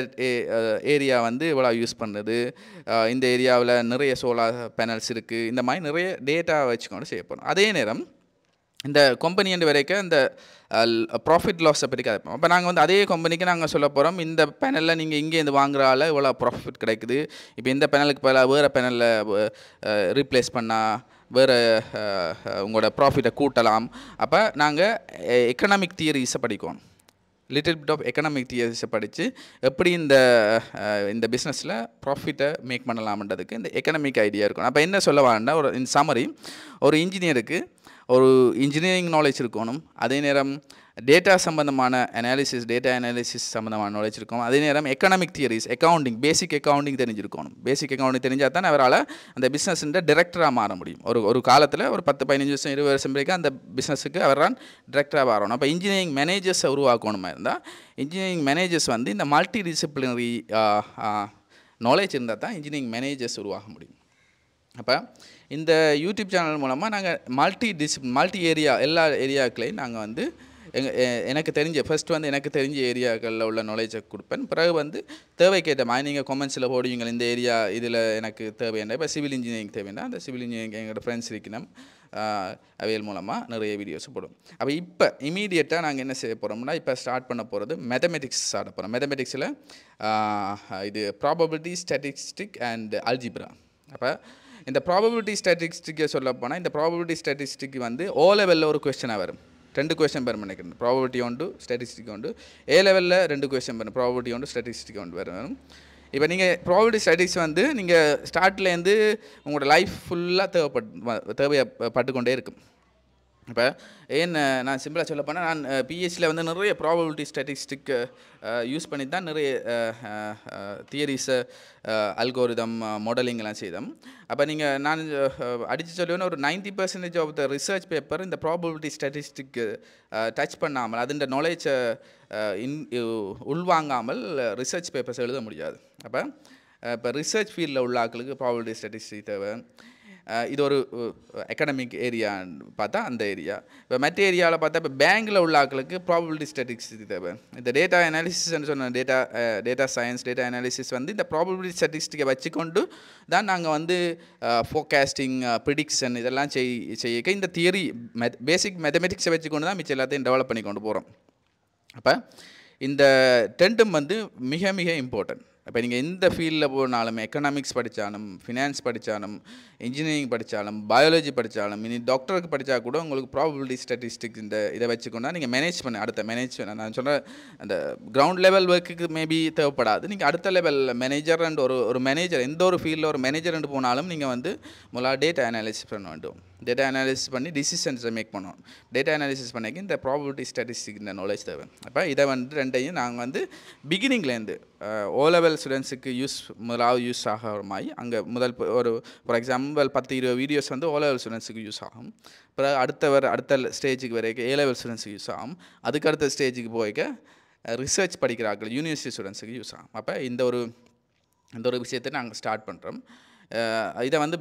ஏரியா வந்து இவ்வளோ யூஸ் பண்ணுது, இந்த ஏரியாவில் நிறைய சோலார் பேனல்ஸ் இருக்குது, இந்த மாதிரி நிறைய டேட்டா வச்சுக்கொண்டு செய்ய போகிறோம். அதே நேரம் இந்த கம்பெனி வரைக்கும் இந்த ப்ராஃபிட் லாஸை பற்றி கதைப்போம். அப்போ நாங்கள் வந்து அதே கம்பெனிக்கு நாங்கள் சொல்ல போகிறோம், இந்த பேனலில் நீங்கள் இங்கேருந்து வாங்குறால இவ்வளோ ப்ராஃபிட் கிடைக்குது, இப்போ இந்த பேனலுக்கு பதிலாக வேறு பேனலில் ரீப்ளேஸ் பண்ணால் வேறு உங்களோட ப்ராஃபிட்டை கூட்டலாம். அப்போ நாங்கள் எக்கனாமிக் தியரிஸை படிக்கணும், லிட்டில் பிட் ஆஃப் எக்கனாமிக் தியரிஸை படித்து எப்படி இந்த பிஸ்னஸில் ப்ராஃபிட்டை மேக் பண்ணலாம்ன்றதுக்கு இந்த எக்கனாமிக் ஐடியா இருக்கணும். அப்போ என்ன சொல்ல வேண்டாம், ஒரு இன் சம்மரி ஒரு இன்ஜினியருக்கு ஒரு இன்ஜினியரிங் நாலேஜ் இருக்கணும், அதே நேரம் டேட்டா சம்பந்தமான டேட்டா அனாலிசிஸ் சம்பந்தமான நாலேஜ் இருக்கும், அதே நேரம் எக்கனாமிக் தியரிஸ் பேசிக் அக்கௌண்டிங் தெரிஞ்சிருக்கணும். பேசிக் அக்கௌண்டிங் தெரிஞ்சால் தான் அவரால் அந்த பிஸ்னஸுன்ற டைரக்டராக மாற முடியும். ஒரு காலத்தில் ஒரு 10-15 வருஷம் 20 வருஷம் வரைக்கும் அந்த பிஸ்னஸுக்கு அவரால் டைரக்டராக வரணும். அப்போ இன்ஜினியரிங் மேனேஜர்ஸை உருவாக்கணுமா இருந்தால் இன்ஜினியரிங் மேனேஜர்ஸ் வந்து இந்த மல்டி டிசிப்ளினரி நாலேஜ் இருந்தால் தான் இன்ஜினியரிங் மேனேஜர்ஸ் உருவாக முடியும். அப்போ இந்த யூடியூப் சேனல் மூலமாக நாங்கள் மல்டி ஏரியா எல்லா ஏரியாக்களையும் நாங்கள் வந்து எனக்கு தெரிஞ்ச ஏரியாக்களில் உள்ள நாலேஜை கொடுப்பேன். பிறகு வந்து தேவைக்கேற்ற மாதிரி நீங்கள் கமெண்ட்ஸில் போடுவீங்க, இந்த ஏரியா இதில் எனக்கு தேவையான இப்போ சிவில் இன்ஜினியரிங் தேவைன்னா அந்த சிவில் இன்ஜினியரிங் எங்களோட ஃப்ரெண்ட்ஸ் இருக்கணும், அவையல் மூலமாக நிறைய வீடியோஸ் போடும். அப்போ இப்போ இமீடியட்டாக நாங்கள் என்ன செய்ய போகிறோம்னா இப்போ ஸ்டார்ட் பண்ண போகிறது மேத்தமெட்டிக்ஸ் ஸ்டார்ட் போகிறோம். மேத்தமெட்டிக்ஸில் இது ப்ராபபிலிட்டி, ஸ்டாட்டிஸ்டிக் அண்ட் அல்ஜிப்ரா. அப்போ இந்த ப்ராபபிலிட்டி ஸ்டாட்டிஸ்டிக்கை சொல்ல போனால் இந்த ப்ராபபிலிட்டி ஸ்டாட்டிஸ்டிக் வந்து ஓ லெவலில் ஒரு கொஸ்டினாக வரும். 2 கொஸ்டின் பெறும் நினைக்கிறேன், ப்ராபபிலிட்டி ஒன்று ஸ்டாட்டிஸ்டிக் ஒன்று. ஏ லெவலில் 2 கொஸ்டின் பெறும், ப்ராபபிலிட்டி ஒன்று ஸ்டாட்டிஸ்டிக் ஒன்று வரும். இப்போ நீங்கள் ப்ராபபிலிட்டி ஸ்டாட்டிஸ்டிக்ஸ் வந்து நீங்கள் ஸ்டார்ட்லேருந்து உங்களோட லைஃப் ஃபுல்லாக தேவைப்பட்டுக்கொண்டே இருக்கும். இப்போ நான் சிம்பிளாக சொல்ல போனால் நான் பிஹெச்சியில் வந்து நிறைய ப்ராபபிலிட்டி ஸ்டாட்டிஸ்டிக் யூஸ் பண்ணி தான் நிறைய தியரிஸை அல்கோரிதம் மாடலிங்லாம் செய்தோம். அப்போ நான் அடித்து சொல்லுவேன்னா ஒரு 90% ஆஃப் த ரிசர்ச் பேப்பர் இந்த ப்ராபபிலிட்டி ஸ்டாட்டிஸ்டிக் டச் பண்ணாமல் அதிൻ്റെ நாலேஜை உள்வாங்காமல் ரிசர்ச் பேப்பர்ஸ் எழுத முடியாது. இப்போ ரிசர்ச் ஃபீல்டில் உள்ள ஆட்களுக்கு ப்ராபபிலிட்டி ஸ்டாட்டிஸ்டிக் தேவை. இது ஒரு எக்கனாமிக் ஏரியான்னு பார்த்தா அந்த ஏரியா. இப்போ மற்ற ஏரியாவில் பார்த்தா இப்போ பேங்கில் உள்ள ஆட்களுக்கு ப்ராபபிலிட்டி ஸ்டாட்டிஸ்டிக்ஸ் தேவை. இந்த டேட்டா அனாலிசிஸ்ன்னு சொன்ன டேட்டா சயின்ஸ் டேட்டா அனாலிசிஸ் வந்து இந்த ப்ராபபிலிட்டி ஸ்டாட்டிஸ்டிக்கை வச்சுக்கொண்டு தான் நாங்கள் வந்து ஃபோர்காஸ்டிங், ப்ரிடிக்ஷன் இதெல்லாம் செய்ய இந்த தியரி பேசிக் மேத்தமெட்டிக்ஸை வச்சுக்கொண்டு தான் மிச்சம் எல்லாத்தையும் டெவலப் பண்ணி கொண்டு போகிறோம். அப்போ இந்த ரெண்டும் வந்து மிக மிக இம்பார்ட்டன்ட். இப்போ நீங்கள் எந்த ஃபீல்டில் போனாலும், எக்கனாமிக்ஸ் படித்தாலும், ஃபினான்ஸ் படித்தாலும், இன்ஜினியரிங் படித்தாலும், பயாலஜி படித்தாலும், இனி டாக்டருக்கு படித்தா கூட உங்களுக்கு ப்ராபபிலிட்டி ஸ்டாட்டிஸ்டிக்ஸ் இதை வச்சுக்கொண்டா நீங்கள் மேனேஜ் நான் சொல்கிற அந்த கிரவுண்ட் லெவல் ஒர்க்குக்கு மேபி தேவைப்படாது. நீங்கள் அடுத்த லெவலில் மேனேஜர் அண்ட் ஒரு மேனேஜர் எந்த ஒரு ஃபீல்டில் ஒரு மேனேஜர் போனாலும் நீங்கள் வந்து முதல்ல டேட்டா அனாலிசிஸ் பண்ண வேண்டும். டேட்டா அனாலிசிஸ் பண்ணி டிசிஷன்ஸை மேக் பண்ணணும். டேட்டா அனாலிசிஸ் பண்ணிக்க இந்த ப்ராபபிலிட்டி ஸ்டாட்டிஸ்டிக் இந்த நாலேஜ் தேவை. அப்போ இதை வந்து ரெண்டையும் நாங்கள் வந்து பிகினிங்லேருந்து ஓ லெவல் ஸ்டூடெண்ட்ஸுக்கு முதலாவது யூஸ் ஆகிற மாதிரி அங்கே ஃபார் எக்ஸாம்பிள் 10-20 வீடியோஸ் வந்து ஓ லெவல் ஸ்டூடெண்ட்ஸுக்கு யூஸ் ஆகும். அப்புறம் அடுத்த ஸ்டேஜுக்கு வரைக்கும் ஏ லெவல் ஸ்டூடெண்ட்ஸுக்கு யூஸ் ஆகும். அதுக்கு அடுத்த ஸ்டேஜுக்கு போய்க்க ரிசர்ச் படிக்கிறார்கள் யூனிவர்சிட்டி ஸ்டூடெண்ட்ஸுக்கு யூஸ் ஆகும். அப்போ இந்த ஒரு விஷயத்தை நாங்கள் ஸ்டார்ட் பண்ணுறோம். இதை வந்து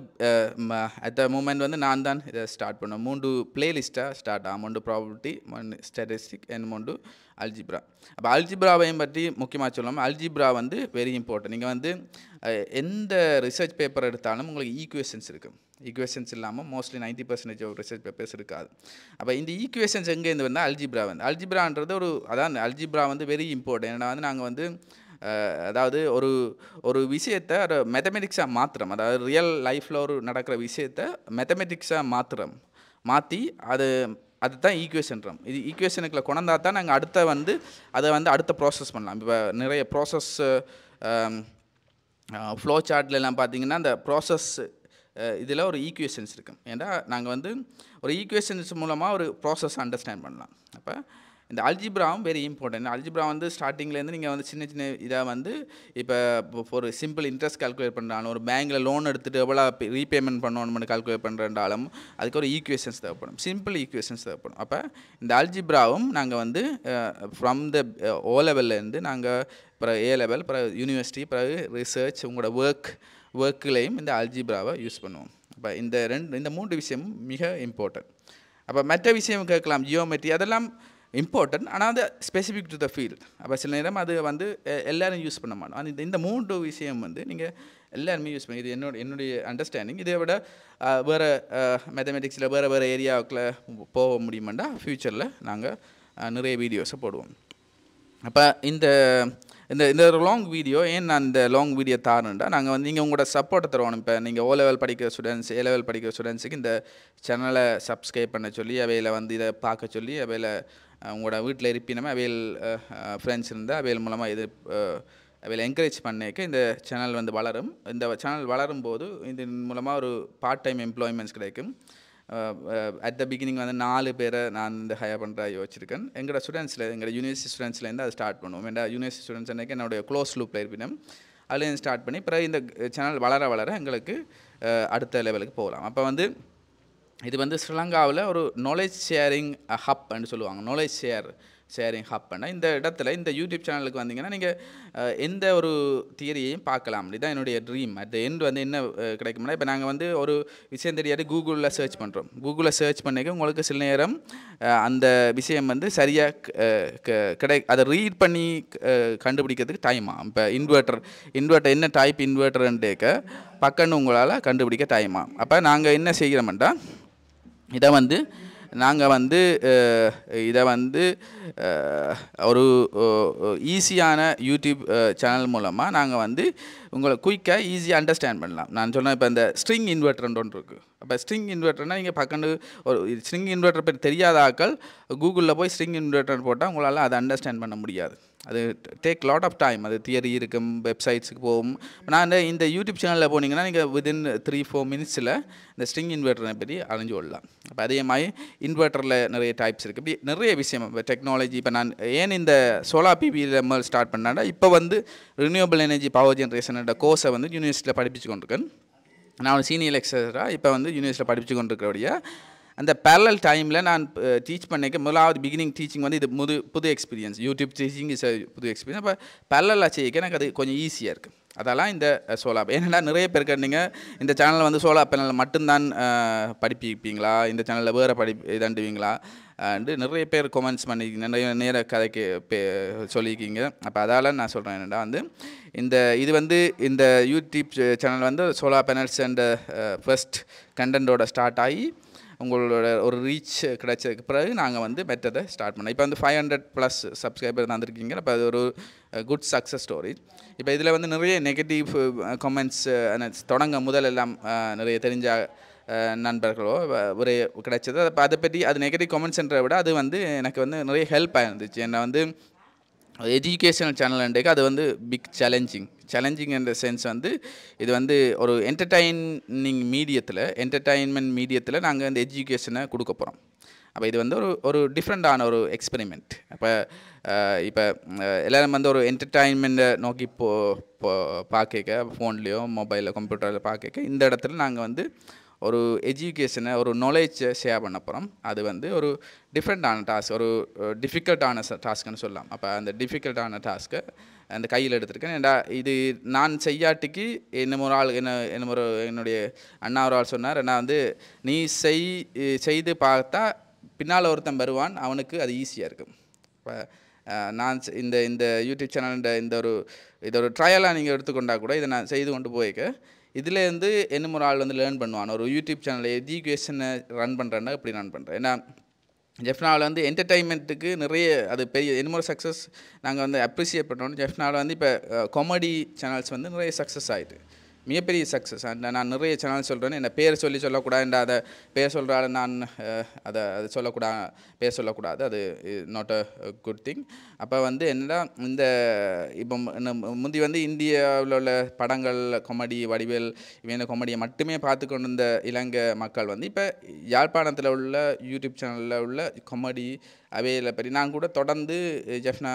அட் த மூமெண்ட் வந்து நான் தான் இதை ஸ்டார்ட் பண்ணோம். 3 பிளேலிஸ்ட்டாக ஸ்டார்ட் ஆகும். 1 ப்ராபபிலிட்டி, 1 ஸ்டாட்டிஸ்டிக் அண்ட் 1 அல்ஜிப்ரா. அப்போ அல்ஜிப்ராவையும் பற்றி முக்கியமாக சொல்லாமல் அல்ஜிப்ரா வந்து வெரி இம்பார்ட்டன்ட். நீங்கள் வந்து எந்த ரிசர்ச் பேப்பர் எடுத்தாலும் உங்களுக்கு ஈக்குவேஷன்ஸ் இருக்குது. ஈக்குவேஷன்ஸ் இல்லாமல் மோஸ்ட்லி 90% ஆஃப் ரிசர்ச் பேப்பர்ஸ் இருக்காது. அப்போ இந்த ஈக்குவேஷன்ஸ் எங்கேருந்து வந்தால் அல்ஜிப்ரான்றது அல்ஜிப்ரா வந்து வெரி இம்பார்ட்டன்ட். ஏன்னா வந்து நாங்கள் வந்து அதாவது ஒரு விஷயத்தை மேத்தமெட்டிக்ஸாக மாற்றுறோம். அதாவது ரியல் லைஃப்பில் நடக்கிற விஷயத்தை மேத்தமெட்டிக்ஸாக மாற்றி அதுதான் ஈக்குவேஷன்றோம். இது ஈக்குவேஷனுக்குள்ள கொண்டா தான் நாங்கள் அதை வந்து அடுத்த ப்ராசஸ் பண்ணலாம். இப்போ நிறைய ப்ராசஸ் ஃப்ளோ சார்ட்லலாம் பார்த்தீங்கன்னா அந்த ப்ராசஸ் இதில் ஒரு ஈக்குவேஷன்ஸ் இருக்குது. ஏன்னா நாங்கள் வந்து ஒரு ஈக்குவேஷன்ஸ் மூலமாக ஒரு ப்ராசஸ் அண்டர்ஸ்டாண்ட் பண்ணலாம். அப்போ இந்த அல்ஜிப்ராவும் வெரி இம்பார்ட்டன்ட். அல்ஜிப்ரா வந்து ஸ்டார்டிங்லேருந்து நீங்கள் வந்து சின்ன சின்ன இதாக வந்து இப்போ ஒரு சிம்பிள் இன்ட்ரெஸ்ட் கால்குலேட் பண்ணுறாலும், ஒரு பேங்க்கில் லோன் எடுத்துகிட்டு எவ்வளோ ரீபேமெண்ட் பண்ணணும்னு கால்குலேட் பண்ணுறாலும் அதுக்கு ஒரு ஈக்குவேஷன்ஸ் தேவைப்படும், சிம்பிள் ஈக்குவேஷன்ஸ் தேவைப்படும். அப்போ இந்த அல்ஜிப்ராவும் நாங்கள் வந்து ஃப்ரம் த ஓ லெவல்லேருந்து நாங்கள் பிறகு ஏ லெவல், பிறகு யூனிவர்சிட்டி, பிறகு ரிசர்ச், உங்களோட ஒர்க்குலேயும் இந்த அல்ஜிப்ராவை யூஸ் பண்ணுவோம். அப்போ இந்த 3 விஷயமும் மிக இம்பார்ட்டன்ட். அப்போ மற்ற விஷயம் கேட்கலாம், ஜியோமெட்ரி அதெல்லாம் இம்பார்ட்டன்ட், ஆனால் அது ஸ்பெசிஃபிக் டு த ஃபீல்ட். அப்போ சில நேரம் அது வந்து எல்லோரும் யூஸ் பண்ண மாட்டோம். இந்த 3 விஷயம் வந்து நீங்கள் எல்லாருமே யூஸ் பண்ணி, இது என்னுடைய அண்டர்ஸ்டாண்டிங். இதை விட வேறு மேத்தமெட்டிக்ஸில் வேறு ஏரியாவுக்குள்ள போக முடியுமாண்டா ஃப்யூச்சரில் நாங்கள் நிறைய வீடியோஸை போடுவோம். அப்போ இந்த ஒரு லாங் வீடியோ ஏன் நான் இந்த லாங் வீடியோ தாரேன்டா, நாங்கள் வந்து நீங்கள் உங்களோட சப்போர்ட்டை தருவோம். இப்போ நீங்கள் ஓ லெவல் படிக்கிற ஸ்டூடெண்ட்ஸ், ஏ லெவல் படிக்கிற ஸ்டூடெண்ட்ஸுக்கு இந்த சேனலை சப்ஸ்கிரைப் பண்ண சொல்லி, அவையில் வந்து இதை பார்க்க சொல்லி, அவையில் உங்களோட வீட்டில் இருப்பினமே அவையில் ஃப்ரெண்ட்ஸ் இருந்தால் அவையில் மூலமாக அவையில் என்கரேஜ் பண்ணிக்க இந்த சேனல் வந்து வளரும். இந்த சேனல் வளரும் போது இதன் மூலமாக ஒரு பார்ட் டைம் எம்ப்ளாய்மெண்ட்ஸ் கிடைக்கும். அட் த பிகினிங் வந்து 4 பேரை நான் இந்த ஹையர் பண்ணுற யோசிச்சிருக்கேன். எங்களோட ஸ்டூடெண்ட்ஸில், எங்களோட யூனிவர்சிட்டி ஸ்டூடெண்ட்ஸ்லேருந்து அதை ஸ்டார்ட் பண்ணுவோம். ஏன்னா யூனிவர்சிட்டி ஸ்டூடெண்ட்ஸ் அன்றைக்கி என்னுடைய க்ளோஸ் லூப்பில் இருப்பினும் அதுலேருந்து ஸ்டார்ட் பண்ணி பிறகு இந்த சேனல் வளர எங்களுக்கு அடுத்த லெவலுக்கு போகலாம். அப்போ வந்து இது வந்து ஸ்ரீலங்காவில் ஒரு நாலேஜ் ஷேரிங் ஹப்னு சொல்லுவாங்க. நாலேஜ் ஷேரிங் ஹப்னா இந்த இடத்துல இந்த யூடியூப் சேனலுக்கு வந்தீங்கன்னா நீங்கள் எந்த ஒரு தியரியையும் பார்க்கலாம். இதுதான் என்னுடைய ட்ரீம். அட் த எண்ட் வந்து என்ன கிடைக்கும்னா, இப்போ நாங்கள் வந்து ஒரு விஷயம் தெரியாது கூகுளில் சர்ச் பண்ணுறோம். கூகுளில் சர்ச் பண்ணிக்க உங்களுக்கு சில நேரம் அந்த விஷயம் வந்து சரியாக அதை ரீட் பண்ணி கண்டுபிடிக்கிறதுக்கு டைம் ஆகும். இப்போ இன்வெர்ட்டர் என்ன டைப் இன்வெர்ட்டர்ன்டேக்க பக்கன்னு உங்களால் கண்டுபிடிக்க டைம் ஆகும். அப்போ நாங்கள் என்ன செய்கிறோம்டா, நாங்கள் வந்து இதை வந்து ஒரு ஈஸியான யூடியூப் சேனல் மூலமாக நாங்கள் வந்து உங்களை குயிக்காக ஈஸியாக அண்டர்ஸ்டாண்ட் பண்ணலாம். நான் சொன்னேன் இப்போ இந்த ஸ்ட்ரிங் இன்வெர்ட்டர்ன்னு ஒன்று இருக்குது. அப்போ ஸ்ட்ரிங் இன்வெர்ட்டர்னால் நீங்கள் பக்கண்டு ஒரு ஸ்ட்ரிங் இன்வெர்ட்டர் பற்றி தெரியாத ஆக்கள் கூகுளில் போய் ஸ்ட்ரிங் இன்வெர்ட்டர் போட்டால் உங்களால் அதை அண்டர்ஸ்டாண்ட் பண்ண முடியாது. அது டேக் லாட் ஆஃப் டைம். அது தியரி இருக்கும், வெப்சைட்ஸுக்கு போகும். நான் இந்த யூடியூப் சேனலில் போனீங்கன்னா நீங்கள் வித்தின் 3-4 மினிட்ஸில் இந்த ஸ்ட்ரிங் இன்வெர்ட்டரை பற்றி அறிஞ்சு கொள்ளலாம். அப்போ அதே மாதிரி இன்வெர்ட்டரில் நிறைய டைப்ஸ் இருக்குது. இப்படி நிறைய விஷயம் இப்போ டெக்னாலஜி. இப்போ நான் ஏன் இந்த சோலார் பிவியில் ஸ்டார்ட் பண்ணாண்டா, இப்போ வந்து ரினியூவபிள் எனர்ஜி பவர் ஜென்ரேஷனோட கோர்ஸை வந்து யூனிவர்சிட்டியில் படிப்பிச்சு கொண்டிருக்கேன். நான் ஒரு சீனியர் லெக்சராக இப்போ வந்து யூனிவர்சிட்டியில் படிப்பிச்சு கொண்டிருக்கிறபடியா அந்த பேரலல் டைமில் நான் டீச் பண்ணிக்க முதலாவது பிகினிங் டீச்சிங் வந்து இது புது எக்ஸ்பீரியன்ஸ். யூடியூப் டீச்சிங் இஸ் புது எக்ஸ்பீரியன்ஸ். அப்போ பேரலாக செய்ய எனக்கு அது கொஞ்சம் ஈஸியாக இருக்குது. அதெல்லாம் இந்த சோலார். ஏன்னா நிறைய பேர் கேட்டீங்க, இந்த சேனலில் வந்து சோலார் பேனலில் மட்டும்தான் படிப்பிப்பீங்களா, இந்த சேனலில் வேறு இதாண்டுவீங்களா நிறைய பேர் கமெண்ட்ஸ் பண்ணிக்கிங்க, நிறைய நேர கதைக்கு சொல்லியிருக்கீங்க. அப்போ அதால் நான் சொல்கிறேன் என்னடா வந்து இது வந்து இந்த யூடியூப் சேனல் வந்து சோலார் பேனல்ஸ் அண்ட் ஃபர்ஸ்ட் கண்டென்ட்டோட ஸ்டார்ட் ஆகி உங்களோட ஒரு ரீச் கிடைச்சதுக்கு பிறகு நாங்கள் வந்து மெத்ததை ஸ்டார்ட் பண்ணோம். இப்போ வந்து 500+ சப்ஸ்கிரைபர் தந்துருக்கீங்க. அப்போ அது ஒரு குட் சக்ஸஸ் ஸ்டோரி. இப்போ இதில் வந்து நிறைய நெகட்டிவ் கமெண்ட்ஸ் தொடங்க முதலெல்லாம் நிறைய தெரிஞ்ச நண்பர்களோ ஒரு கிடைச்சது. அப்போ அதை பற்றி அது நெகட்டிவ் கமெண்ட்ஸ்ன்றதை விட அது வந்து எனக்கு வந்து நிறைய ஹெல்ப்பாக இருந்துச்சு. என்னை வந்து எஜுகேஷனல் சேனல்ன்றக்கு அது வந்து பிக் சேலஞ்சிங் என்ற சென்ஸ் வந்து இது வந்து ஒரு என்டர்டெயின்மெண்ட் மீடியத்தில் நாங்கள் இந்த எஜுகேஷனை கொடுக்க போகிறோம். அப்போ இது வந்து ஒரு டிஃப்ரெண்ட்டான ஒரு எக்ஸ்பெரிமெண்ட். அப்போ எல்லோரும் வந்து ஒரு என்டர்டெயின்மெண்ட்டை நோக்கி பார்க்க ஃபோன்லேயோ மொபைலில் கம்ப்யூட்டரில் பார்க்க இந்த இடத்துல நாங்கள் வந்து ஒரு எஜுகேஷனை ஒரு நாலேஜை ஷேர் பண்ண போகிறோம். அது வந்து ஒரு டிஃப்ரெண்ட்டான டாஸ்க், ஒரு டிஃபிகல்ட்டான டாஸ்க்குன்னு சொல்லலாம். அப்போ அந்த டிஃபிகல்ட்டான டாஸ்க்கை அந்த கையில் எடுத்திருக்கேன். ஏன்டா இது நான் செய்யாட்டிக்கு என்னுடைய அண்ணா ஒரு ஆள் சொன்னார், நான் வந்து நீ செய்து பார்த்தா பின்னால் ஒருத்தன் வருவான், அவனுக்கு அது ஈஸியாக இருக்கும். இப்போ நான் இந்த யூடியூப் சேனல் இந்த ஒரு ட்ரையலாக நீங்கள் எடுத்துக்கொண்டால் கூட இதை நான் செய்து கொண்டு போய்க்க இதுலேருந்து என்ன ஒரு ஆள் வந்து லேர்ன் பண்ணுவான். ஒரு யூடியூப் சேனலில் எஜுகேஷனை ரன் பண்ணுறேன்னா இப்படி ரன் பண்ணுறேன். ஏன்னா ஜெஃப்னாவில் வந்து என்டர்டெயின்மெண்ட்டுக்கு நிறைய அது பெரிய என்னமோ சக்ஸஸ் நாங்கள் வந்து அப்ரிஷியேட் பண்ணுறோம். ஜெஃப்னாவில் வந்து இப்போ காமெடி சேனல்ஸ் வந்து நிறைய சக்ஸஸ் ஆகிட்டு மிகப்பெரிய சக்ஸஸ். நான் நிறைய சேனல் சொல்கிறேன், என்ன பேர் சொல்லக்கூடாது, அதை பேர் சொல்கிறாள் நான் அதை பேர் சொல்லக்கூடாது, அது நாட் அ குட் திங். அப்போ வந்து என்னடா இந்த இப்போ முந்தி வந்து இந்தியாவில் உள்ள படங்கள் கொமெடி வடிவேல் இவன் கொமெடியை மட்டுமே பார்த்து கொண்டு இருந்த இலங்கை மக்கள் வந்து இப்போ யாழ்ப்பாணத்தில் உள்ள யூடியூப் சேனலில் உள்ள கொமெடி அவையில் பற்றி நான் கூட தொடர்ந்து ஜெஃப்னா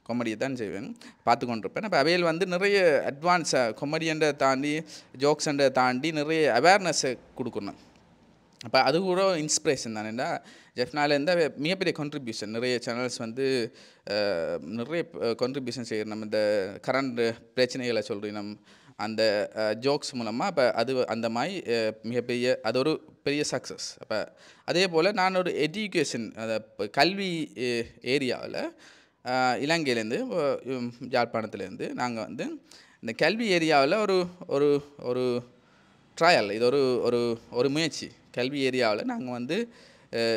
கொமெடியை தான் செய்வேன், பார்த்து கொண்டிருப்பேன். அப்போ அவையில் வந்து நிறைய அட்வான்ஸாக கொமெடியன்றை தாண்டி ஜோக்ஸண்டை தாண்டி நிறைய அவேர்னஸை கொடுக்கணும். அப்போ அது கூட இன்ஸ்பிரேஷன் தானேண்டா. ஜெஃப்னாலேருந்து மிகப்பெரிய கான்ட்ரிபியூஷன், நிறைய சேனல்ஸ் வந்து நிறைய கான்ட்ரிபியூஷன் செய்யணும். இந்த கரண்ட் பிரச்சனைகளை சொல்கிறோம் அந்த ஜோக்ஸ் மூலமாக. அப்போ அது அந்த மாதிரி மிகப்பெரிய அது ஒரு பெரிய சக்ஸஸ். அப்போ அதே போல் நான் ஒரு எஜுகேஷன் கல்வி ஏரியாவில் இலங்கையிலேருந்து யாழ்ப்பாணத்துலேருந்து நாங்கள் வந்து இந்த கல்வி ஏரியாவில் ஒரு ஒரு ஒரு ட்ரையல், இது ஒரு ஒரு ஒரு முயற்சி. கல்வி ஏரியாவில் நாங்கள் வந்து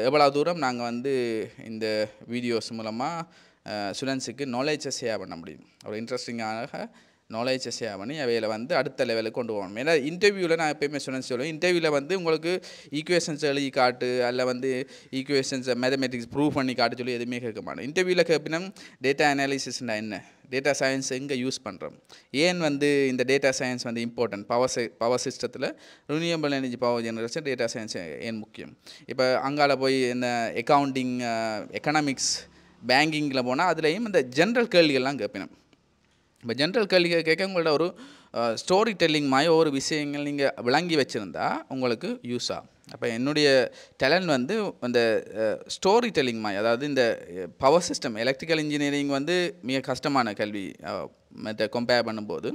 எவ்வளோ தூரம் நாங்கள் வந்து இந்த வீடியோஸ் மூலமாக ஸ்டூடெண்ட்ஸுக்கு நாலேஜை ஷேர் பண்ண முடியும், ஒரு இன்ட்ரெஸ்டிங்காக நாலேஜை ஷேர் பண்ணி அவையில் வந்து அடுத்த லெவலுக்கு கொண்டு போகணும். ஏன்னா இன்டர்வியூவில் நான் எப்போயுமே ஸ்டூடெண்ட்ஸ் சொல்லுவேன், இன்டர்வியூவில் வந்து உங்களுக்கு ஈக்குவேஷன்ஸ் எழுதி காட்டு அல்ல வந்து ஈக்குவேஷன்ஸை மேத்தமெட்டிக்ஸ் ப்ரூவ் பண்ணி காட்டு சொல்லி எதுவுமே கேட்க மாட்டேன். இன்டர்வியூவில் கேட்பினா டேட்டா அனாலிசிஸ்னா என்ன, டேட்டா சயின்ஸ் எங்கே யூஸ் பண்ணுறோம், ஏன் வந்து இந்த டேட்டா சயின்ஸ் வந்து இம்பார்ட்டன்ட், பவர் சிஸ்டத்தில் renewable energy power generation data science ஏன் முக்கியம். இப்போ அங்கால போய் இந்த அக்கௌண்டிங் எக்கனாமிக்ஸ் பேங்கிங்கில் போனால் அதுலேயும் இந்த ஜென்ரல் கேள்விகள்லாம் கேட்பினோம். இப்போ ஜென்ரல் கேள்வி கேட்க உங்களோட ஒரு ஸ்டோரி டெல்லிங் மாதிரி ஒவ்வொரு விஷயங்கள் நீங்கள் விளங்கி வச்சுருந்தா உங்களுக்கு யூஸ் ஆகும். அப்போ என்னுடைய டேலண்ட் வந்து அந்த ஸ்டோரி டெல்லிங் மாதிரி, அதாவது இந்த பவர் சிஸ்டம் எலக்ட்ரிக்கல் இன்ஜினியரிங் வந்து மிக கஷ்டமான கல்வி மற்ற கம்பேர் பண்ணும்போது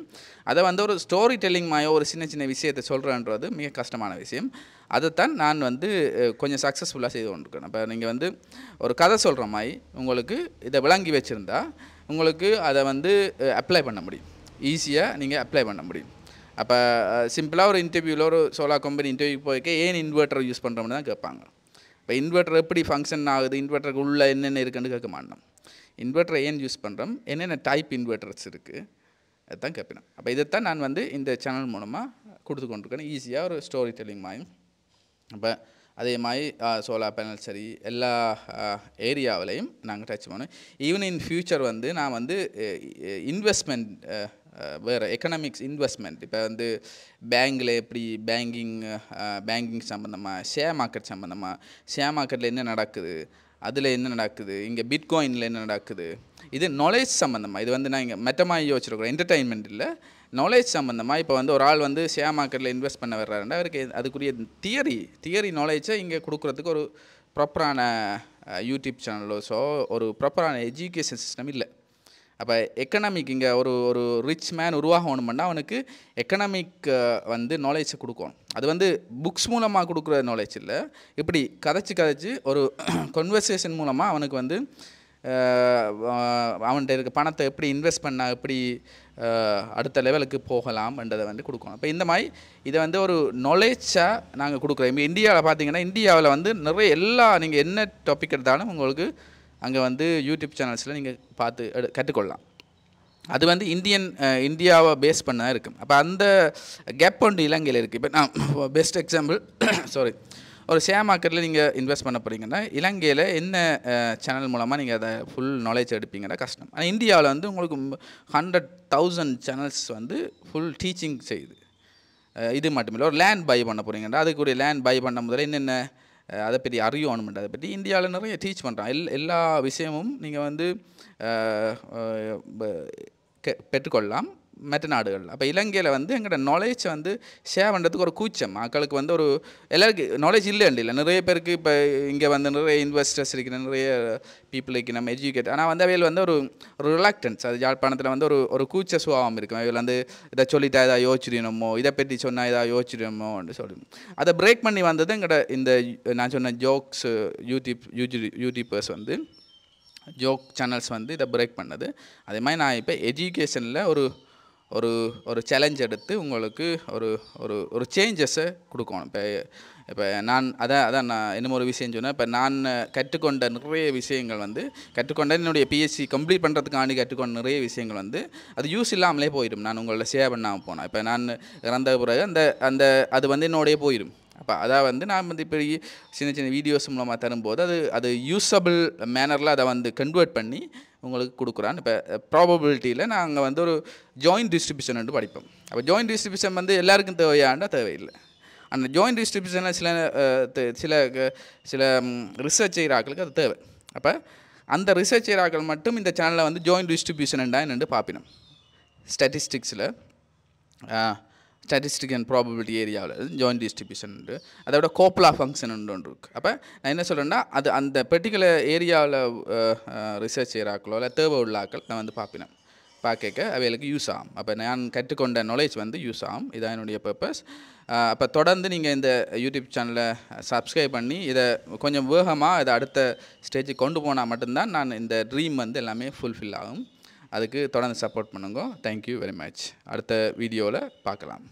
அதை வந்து ஒரு ஸ்டோரி டெல்லிங் மாதிரி ஒரு சின்ன சின்ன விஷயத்தை சொல்கிறேன்றது மிக கஷ்டமான விஷயம். அதைத்தான் நான் வந்து கொஞ்சம் சக்ஸஸ்ஃபுல்லாக செய்து கொண்டிருக்கேன். அப்போ நீங்கள் வந்து ஒரு கதை சொல்கிற மாதிரி உங்களுக்கு இதை விளங்கி வச்சுருந்தா உங்களுக்கு அதை வந்து அப்ளை பண்ண முடியும், ஈஸியாக நீங்கள் அப்ளை பண்ண முடியும். அப்போ சிம்பிளாக ஒரு இன்டர்வியூவில் ஒரு சோலார் கம்பெனி இன்டர்வியூ போய்க்க ஏன் இன்வெர்ட்டர் யூஸ் பண்ணுறோம்னு தான் கேட்பாங்க. இப்போ இன்வெர்ட்டர் எப்படி ஃபங்க்ஷன் ஆகுது, இன்வெர்ட்டருக்கு உள்ளே என்னென்ன இருக்குன்னு கேட்க மாட்டோம். இன்வெர்ட்டரை ஏன் யூஸ் பண்ணுறோம், என்னென்ன டைப் இன்வெர்ட்டர்ஸ் இருக்குது அதுதான் கேட்பேன். அப்போ இதைத்தான் நான் வந்து இந்த சேனல் மூலமாக கொடுத்து கொண்டிருக்கேன், ஈஸியாக ஒரு ஸ்டோரி டெல்லிங் மாதிரி. அப்போ அதே மாதிரி சோலார் பேனல் சரி எல்லா ஏரியாவிலையும் நாங்கள் டச் பண்ணோம். ஈவன் இன் ஃப்யூச்சர் வந்து நான் வந்து இன்வெஸ்ட்மெண்ட் வேறு எக்கனாமிக்ஸ் இன்வெஸ்ட்மெண்ட், இப்போ வந்து பேங்கில் எப்படி பேங்கிங் சம்மந்தமாக, ஷேர் மார்க்கெட் சம்மந்தமாக, ஷேர் மார்க்கெட்டில் என்ன நடக்குது, அதில் என்ன நடக்குது, இங்கே பிட்காயினில் என்ன நடக்குது, இது நாலேஜ் சம்மந்தமாக. இது வந்து நான் இங்கே மெட்டமாக யோசிச்சிருக்கிறேன், என்டர்டெயின்மெண்ட் இல்லை, நாலேஜ் சம்மந்தமாக. இப்போ வந்து ஒரு ஆள் வந்து ஷேர் மார்க்கெட்டில் இன்வெஸ்ட் பண்ண வர்றாருன்னா அவருக்கு அதுக்குரிய தியரி நாலேஜை இங்கே கொடுக்குறதுக்கு ஒரு ப்ராப்பரான யூடியூப் சேனலோஸோ ஒரு ப்ராப்பரான எஜுகேஷன் சிஸ்டம் இல்லை. அப்போ எக்கனாமிக் இங்கே ஒரு ஒரு ரிச் மேன் உருவாகணும்னா அவனுக்கு எக்கனாமிக் வந்து நாலேஜை கொடுக்கணும். அது வந்து புக்ஸ் மூலமாக கொடுக்குற நாலேஜ் இல்லை, இப்படி கதைச்சி ஒரு கன்வர்சேஷன் மூலமாக அவனுக்கு வந்து அவன்கிட்ட இருக்க பணத்தை எப்படி இன்வெஸ்ட் பண்ணால் எப்படி அடுத்த லெவலுக்கு போகலாம்ன்றதை வந்து கொடுக்கணும். இப்போ இந்த மாதிரி இதை வந்து ஒரு நாலேஜாக நாங்கள் கொடுக்குறோம். இப்போ இந்தியாவில் பார்த்தீங்கன்னா இந்தியாவில் வந்து நிறைய நீங்கள் என்ன டாபிக் எடுத்தாலும் உங்களுக்கு அங்கே வந்து யூடியூப் சேனல்ஸில் நீங்கள் பார்த்து கற்றுக்கொள்ளலாம். அது வந்து இந்தியாவை பேஸ் பண்ண தான் இருக்கும். அப்போ அந்த கேப் ஒன்று இலங்கையில் இருக்குது. இப்போ நான் பெஸ்ட் எக்ஸாம்பிள் ஒரு ஷேர் மார்க்கெட்டில் நீங்கள் இன்வெஸ்ட் பண்ண போகிறீங்கன்னா இலங்கையில் என்ன சேனல் மூலமாக நீங்கள் அதை ஃபுல் நாலேஜ் எடுப்பீங்கன்னா கஷ்டம். ஆனால் இந்தியாவில் வந்து உங்களுக்கு 100,000 சேனல்ஸ் வந்து ஃபுல் டீச்சிங் செய்யுது. இது மட்டும் இல்லை, ஒரு லேண்ட் பை பண்ண போகிறீங்கன்னா அதுக்குரிய லேண்ட் பை பண்ண முதல்ல என்னென்ன அதை பற்றி அறியணுமெண்ட் அதை பற்றி இந்தியாவில் நிறைய டீச் பண்ணுறான். எல்லா விஷயமும் நீங்கள் வந்து பெற்றுக்கொள்ளலாம் மற்ற நாடுகள். அப்போ இலங்கையில் வந்து எங்களோட நாலேஜை வந்து ஷேர் பண்ணுறதுக்கு ஒரு கூச்சம், மக்களுக்கு வந்து ஒரு எல்லாருக்கும் நாலேஜ் இல்லை. நிறைய பேருக்கு இப்போ இங்கே வந்து நிறைய இன்வெஸ்டர்ஸ் இருக்கிற நிறைய பீப்புள் இருக்கு நம்ம எஜுகேட், ஆனால் வந்து அவையில் வந்து ஒரு ரிலாக்டன்ஸ், அது யாழ்ப்பாணத்தில் வந்து ஒரு கூச்ச சுபாவம் இருக்கும். அவையில் வந்து இதை சொல்லிட்டா எதாவது யோசிச்சிடணுமோ, இதை பற்றி சொன்னால் எதாவது யோசிச்சிடணுமோன்னு சொல்லி அதை பிரேக் பண்ணி வந்தது எங்களோட இந்த நான் சொன்ன ஜோக்ஸ் யூடியூபர்ஸ் வந்து ஜோக் சேனல்ஸ் வந்து இதை பிரேக் பண்ணது. அதே மாதிரி நான் இப்போ எஜுகேஷனில் ஒரு ஒரு ஒரு சேலஞ்ச் எடுத்து உங்களுக்கு ஒரு ஒரு ஒரு சேஞ்சஸை கொடுக்கணும். இப்போ நான் அதான் நான் இன்னும் ஒரு விஷயம் சொன்னேன். இப்போ நான் கற்றுக்கொண்ட நிறைய விஷயங்கள் வந்து கற்றுக்கொண்ட என்னுடைய பிஎஸ்சி கம்ப்ளீட் பண்ணுறதுக்காண்டி கற்றுக்கொண்ட நிறைய விஷயங்கள் வந்து அது யூஸ் இல்லாமலே போயிடும். நான் உங்களோட ஷேர் பண்ணாமல் போனேன். இப்போ நான் இறந்த பிறகு அந்த அந்த அது வந்து என்னோடய போயிடும். அப்போ அதான் வந்து நான் வந்து இப்போ சின்ன சின்ன வீடியோஸ் மூலமாக தரும்போது அது யூஸபிள் மேனரில் அதை வந்து கன்வெர்ட் பண்ணி உங்களுக்கு கொடுக்குறான். இப்போ ப்ராபபிலிட்டியில் நாங்கள் வந்து ஒரு ஜாயின்ட் டிஸ்ட்ரிபியூஷன் வந்து படிப்போம். அப்போ ஜாயின்ட் டிஸ்ட்ரிபியூஷன் வந்து எல்லாருக்கும் தேவையாண்டா தேவையில்லை. அந்த ஜாயின்ட் டிஸ்ட்ரிபியூஷனில் சில ரிசர்ச் செய்கிறாக்களுக்கு அது தேவை. அப்போ அந்த ரிசர்ச் செய்கிறாக்கள் மட்டும் இந்த சேனலில் வந்து ஜாயின்ட் டிஸ்ட்ரிபியூஷன் என்னென்னு பார்ப்பினோம். ஸ்டாட்டிஸ்டிக்ஸில் ஸ்டாட்டிஸ்டிக் அண்ட் ப்ராபபிலிட்டி ஏரியாவில் ஜாயின்ட் டிஸ்ட்ரிபியூஷன் உண்டு. அதோட கோப்லா ஃபங்க்ஷன் ஒன்று இருக்குது. அப்போ நான் என்ன சொல்கிறேன்னா அது அந்த பர்டிகுலர் ஏரியாவில் ரிசர்ச் செய்கிறாக்களோ இல்லை தேவை உள்ளாக்கள் நான் வந்து பார்ப்பினேன். பார்க்க அவைகளுக்கு யூஸ் ஆகும். அப்போ நான் கற்றுக்கொண்ட நாலேஜ் வந்து யூஸ் ஆகும். இதான் என்னுடைய பர்பஸ். அப்போ தொடர்ந்து நீங்கள் இந்த யூடியூப் சேனலை சப்ஸ்கிரைப் பண்ணி இதை கொஞ்சம் வேகமாக இதை அடுத்த ஸ்டேஜுக்கு கொண்டு போனால் மட்டும்தான் நான் இந்த ட்ரீம் வந்து எல்லாமே ஃபுல்ஃபில் ஆகும். அதுக்கு தொடர்ந்து சப்போர்ட் பண்ணுங்க. Thank you very much. அடுத்த வீடியோவில் பார்க்கலாம்.